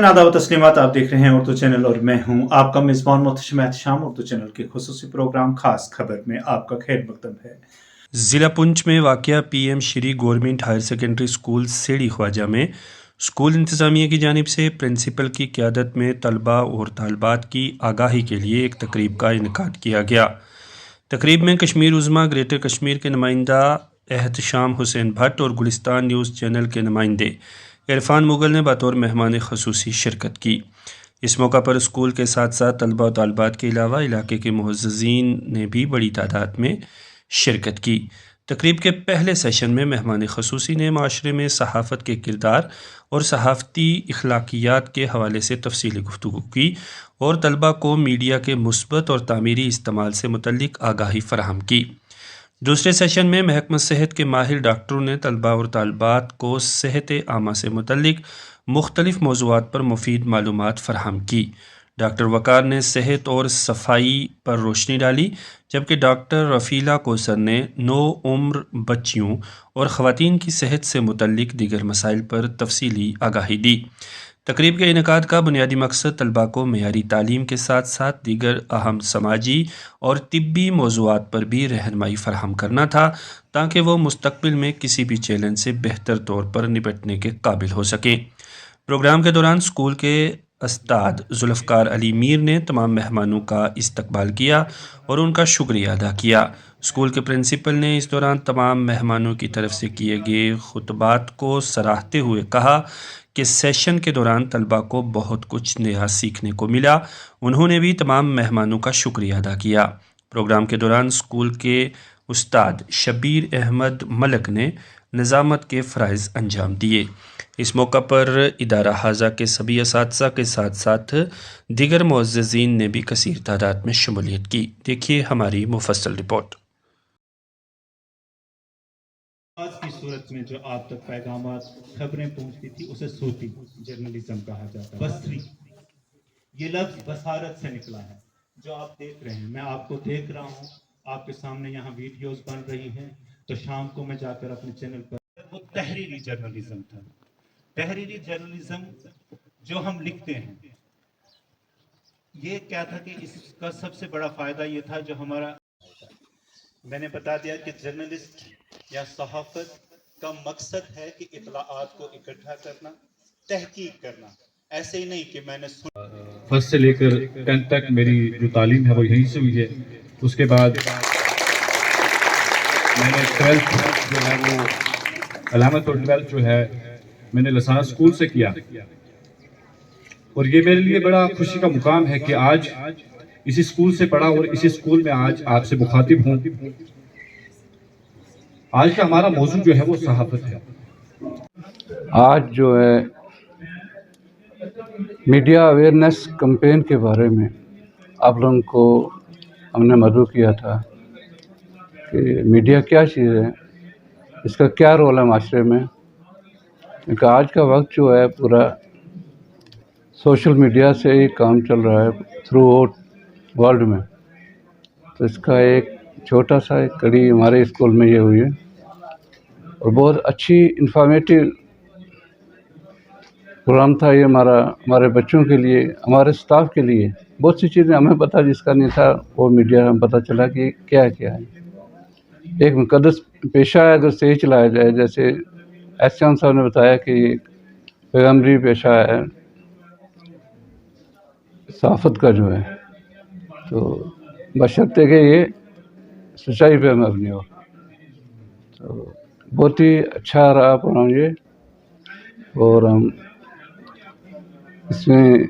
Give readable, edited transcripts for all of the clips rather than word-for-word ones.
नाज़रीन आदाब तस्लीमात, आप देख रहे हैं उर्दू चैनल और मैं हूं आपका मेज़बान मोहतशम एहतशाम। उर्दू चैनल के खुसूसी प्रोग्राम खास खबर में आपका खैर मकदम है। ज़िला पुंछ में वाक़या PM Shri government higher secondary school Sedi Khwaja में स्कूल इंतज़ामिया की जानिब से प्रिंसिपल की क़यादत में तलबा और तालबात की आगाही के लिए एक तकरीब का इनेकाद किया गया। तकरीब में कश्मीर उज़्मा ग्रेटर कश्मीर के नुमाइंदा एहतशाम हुसैन भट्ट और गुलिस्तान न्यूज़ चैनल के नुमाइंदे इरफान मुगल ने बतौर मेहमान खसूसी शिरकत की। इस मौका पर स्कूल के साथ साथ तलबा और तालबात के अलावा इलाके के मुअज़्ज़िज़ीन ने भी बड़ी तादाद में शिरकत की। तकरीब के पहले सेशन में मेहमान खसूसी ने माशरे में सहाफ़त के किरदार और सहाफ़ती अखलाकियात के हवाले से तफसीली गुफ्तगू की और तलबा को मीडिया के मुस्बत और तामीरी इस्तेमाल से मुतल्लिक़ आगाही फराहम की। दूसरे सेशन में महकमा सेहत के माहिर डॉक्टरों ने तलबा और तालबात को सेहत आमा से मुतल्लिक़ मुख्तलिफ़ मौज़ूआत पर मुफीद मालूमात फराहम की। डॉक्टर वक़ार ने सेहत और सफाई पर रोशनी डाली, जबकि डॉक्टर रफ़ीला कोसर ने नो उम्र बच्चियों और ख़वातीन की सेहत से मुतल्लिक़ दीगर मसाइल पर तफसीली आगाही दी। तकरीब के इनेकाद का बुनियादी मकसद तलबा को मेयारी तालीम के साथ साथ दीगर अहम समाजी और तिब्बी मौज़ूआत पर भी रहनुमाई फराहम करना था, ताकि वो मुस्तक़बिल में किसी भी चैलेंज से बेहतर तौर पर निपटने के काबिल हो सकें। प्रोग्राम के दौरान स्कूल के उस्ताद जुल्फ़कार अली मीर ने तमाम मेहमानों का इस्तकबाल किया और उनका शुक्रिया अदा किया। स्कूल के प्रिंसिपल ने इस दौरान तमाम मेहमानों की तरफ से किए गए खुतबात को सराहते हुए कहा कि सेशन के दौरान तलबा को बहुत कुछ नया सीखने को मिला। उन्होंने भी तमाम मेहमानों का शुक्रिया अदा किया। प्रोग्राम के दौरान स्कूल के उस्ताद शबीर अहमद मलक ने निज़ामत के फ़राइज़ अंजाम दिए। इस मौका पर इदारा हाजा के सभी असातिज़ा के साथ साथ दीगर मुअज़्ज़िज़ीन ने भी कसीर तादाद में शमूलियत की। देखिए हमारी मुफस्सल रिपोर्ट। आज की सूरत में जो आप तक पैगामात खबरें पहुंचती थी उसे सूफी जर्नलिज्म कहा जाता है। बसरी ये लफ्ज बसारत से निकला है। जो आप देख रहे हैं, मैं आपको देख रहा हूं, आपके सामने यहाँ वीडियोस बन रही हैं, तो शाम को मैं जाकर अपने चैनल पर वो तहरीरी जर्नलिज्म था। तहरीरी जर्नलिज्म जो हम लिखते हैं, ये क्या था कि इसका सबसे बड़ा फायदा ये था जो हमारा, मैंने बता दिया कि जर्नलिस्ट या सहाफत का मकसद है कि इत्तलाआत को इकट्ठा करना, तहकीक करना। ऐसे ही नहीं कि मैंने फर्स्ट से लेकर 10th तक मेरी जो तालीम है वो यहीं से हुई है। उसके बाद मैंने 12th जो है वो 11th और 12th जो है मैंने लसाना स्कूल से किया, और ये मेरे लिए बड़ा खुशी का मुकाम है कि आज इसी स्कूल से पढ़ा और इसी स्कूल में आज आपसे मुखातिब हूँ। आज का हमारा मौजूद जो है वो सहाफत है। आज जो है मीडिया अवेयरनेस कैंपेन के बारे में आप लोगों को हमने मदऊ किया था कि मीडिया क्या चीज़ है, इसका क्या रोल है माशरे में। क्योंकि आज का वक्त जो है पूरा सोशल मीडिया से ही काम चल रहा है थ्रू आउट वर्ल्ड में, तो इसका एक छोटा सा एक कड़ी हमारे स्कूल में ये हुई है और बहुत अच्छी इंफॉर्मेटिव प्रोग्राम था ये हमारे बच्चों के लिए, हमारे स्टाफ के लिए। बहुत सी चीज़ें हमें पता जिसका नहीं था वो मीडिया में पता चला कि क्या क्या है। एक मुकद्दस पेशा है अगर सही चलाया जाए, जैसे एहसान साहब ने बताया कि पैगम्बरी पेशा है सहाफत का जो है, तो बशर्ते कि ये सच्चाई पे मबनी हो। तो बहुत ही अच्छा रहा प्रोग्राम ये, और हम इसमें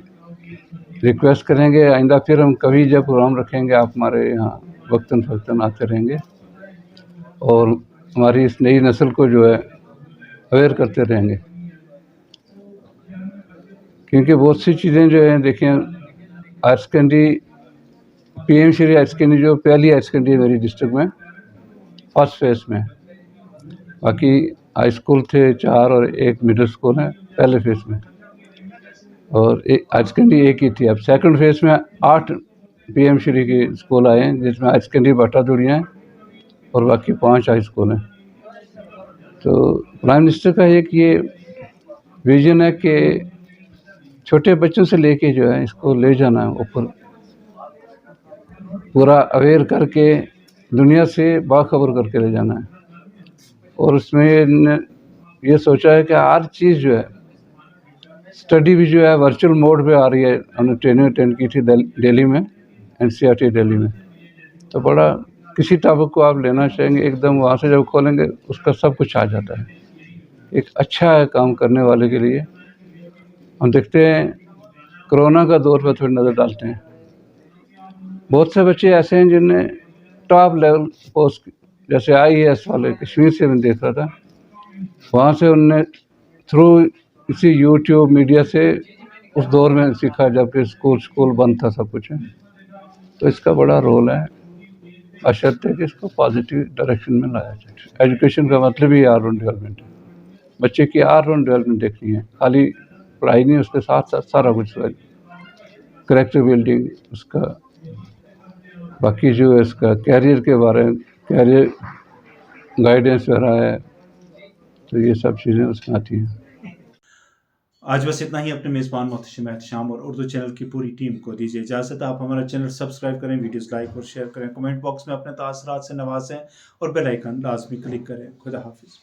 रिक्वेस्ट करेंगे आइंदा फिर हम कभी जब प्रोग्राम रखेंगे आप हमारे यहाँ वक्तन फ़क्तन आते रहेंगे और हमारी इस नई नस्ल को जो है अवेयर करते रहेंगे। क्योंकि बहुत सी चीज़ें जो हैं, देखें higher secondary PM Shri higher secondary जो पहली हायर सेकेंडरी मेरी डिस्ट्रिक्ट में फर्स्ट फेज़ में, बाकी हाई स्कूल थे 4 और एक मिडिल स्कूल है पहले फेज़ में, और एक हायर सेकेंडरी एक ही थी। अब सेकंड फेज़ में 8 पीएम श्री के स्कूल आए हैं, जिसमें हायर सेकेंडरी बाटा दुड़ियाँ हैं और बाकी 5 हाई स्कूल हैं। तो प्राइम मिनिस्टर का एक ये विजन है कि छोटे बच्चों से लेके जो है इसको ले जाना है ऊपर, पूरा अवेयर करके दुनिया से बाखबर करके ले जाना है। और उसमें ये सोचा है कि हर चीज़ जो है, स्टडी भी जो है वर्चुअल मोड पे आ रही है। हमने ट्रेनिंग अटेंड की थी दिल्ली में, NCERT दिल्ली में। तो बड़ा किसी टॉपिक को आप लेना चाहेंगे, एकदम वहाँ से जब खोलेंगे उसका सब कुछ आ जाता है। एक अच्छा है काम करने वाले के लिए। हम देखते हैं कोरोना का दौर पर थोड़ी नज़र डालते हैं, बहुत से बच्चे ऐसे हैं जिनने टॉप लेवल पोस्ट, जैसे IAS वाले कश्मीर से मैं देख रहा था, वहाँ से उनने थ्रू इसी यूट्यूब मीडिया से उस दौर में सीखा जबकि स्कूल बंद था सब कुछ। तो इसका बड़ा रोल है, बशर्ते कि इसको पॉजिटिव डायरेक्शन में लाया जाए। एजुकेशन का मतलब ही ऑल राउंड डेवलपमेंट है। बच्चे की ऑल राउंड डेवलपमेंट देखनी है, खाली पढ़ाई नहीं, उसके साथ साथ सारा कुछ, करेक्टर बिल्डिंग, उसका बाकी जो है इसका कैरियर के बारे में, कैरियर गाइडेंस वगैरह है, तो ये सब चीज़ें उसमें आती हैं। आज बस इतना ही। अपने मेज़बान मोहतशिम एहतशाम और उर्दू चैनल की पूरी टीम को दीजिए इजाज़त। आप हमारा चैनल सब्सक्राइब करें, वीडियोस लाइक और शेयर करें, कमेंट बॉक्स में अपने तासरात से नवाजें और बेल आइकन लाजमी क्लिक करें। खुदा हाफिज़।